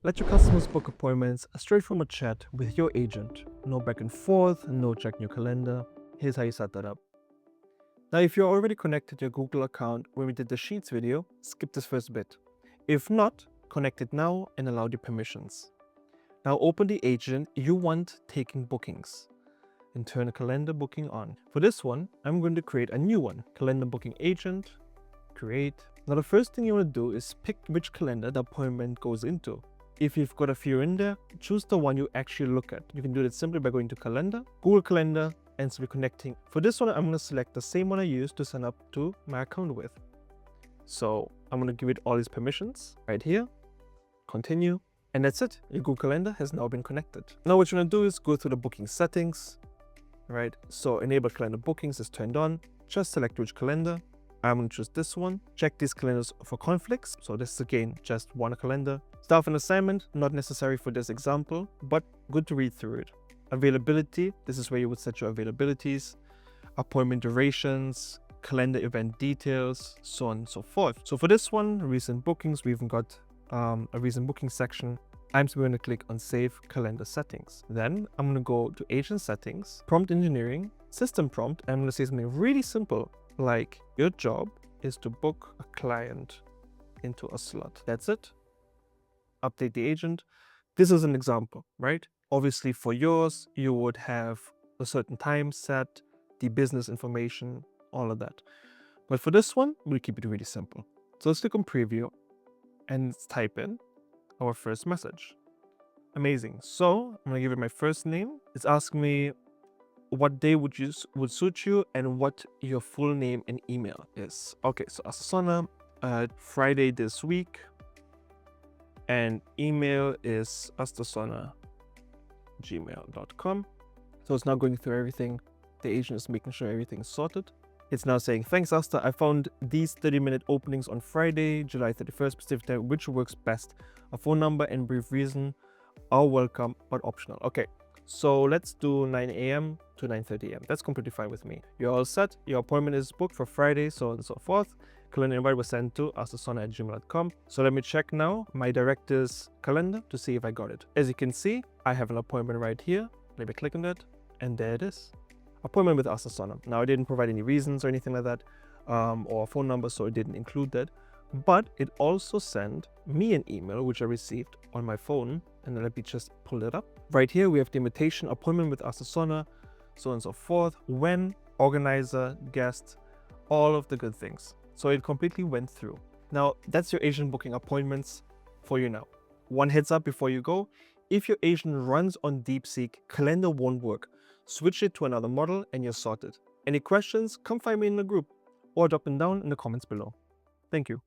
Let your customers book appointments straight from a chat with your agent. No back and forth, no check your calendar. Here's how you set that up. Now, if you're already connected to your Google account when we did the Sheets video, skip this first bit. If not, connect it now and allow the permissions. Now open the agent you want taking bookings and turn a calendar booking on. For this one, I'm going to create a new one, calendar booking agent, create. Now the first thing you want to do is pick which calendar the appointment goes into. If you've got a few in there, choose the one you actually look at. You can do that simply by going to calendar, Google Calendar, and simply connecting. For this one, I'm going to select the same one I used to sign up to my account with. So I'm going to give it all these permissions right here, continue, and that's it. Your Google Calendar has now been connected. Now what you want to do is go through the booking settings, right? So enable calendar bookings is turned on. Just select which calendar. I'm going to choose this one. Check these calendars for conflicts. So this is again just one calendar. Staff and assignment, not necessary for this example, but good to read through it. Availability, this is where you would set your availabilities. Appointment durations, calendar event details, so on and so forth. So for this one, recent bookings, we even got a recent booking section. I'm simply going to click on Save Calendar Settings. Then I'm going to go to Agent Settings, Prompt Engineering, System Prompt, and I'm going to say something really simple like your job is to book a client into a slot. That's it. Update the agent. This is an example, right? Obviously for yours, you would have a certain time set, the business information, all of that. But for this one, we'll keep it really simple. So let's click on Preview and let's type in our first message. Amazing. So I'm gonna give it my first name. It's asking me what day would suit you and what your full name and email is. Okay, so Asta Friday this week, and email is astasona@gmail.com. So it's now going through everything. The agent is making sure everything is sorted. It's now saying, thanks Asta, I found these 30-minute openings on Friday, July 31st, Pacific time, which works best. A phone number and brief reason are welcome, but optional. Okay, so let's do 9 a.m. to 9:30 a.m. That's completely fine with me. You're all set. Your appointment is booked for Friday, so on and so forth. Calendar invite was sent to astasona@gmail.com. So let me check now my director's calendar to see if I got it. As you can see, I have an appointment right here. Let me click on that, and there it is. Appointment with Asta. Now I didn't provide any reasons or anything like that, or a phone number, so it didn't include that. But it also sent me an email which I received on my phone, and let me just pull it up. Right here we have the invitation, appointment with Asta, so on and so forth, when, organizer, guest, all of the good things. So it completely went through. Now that's your agent booking appointments for you now. One heads up before you go, if your agent runs on DeepSeek, calendar won't work. Switch it to another model and you're sorted. Any questions, come find me in the group or drop them down in the comments below. Thank you.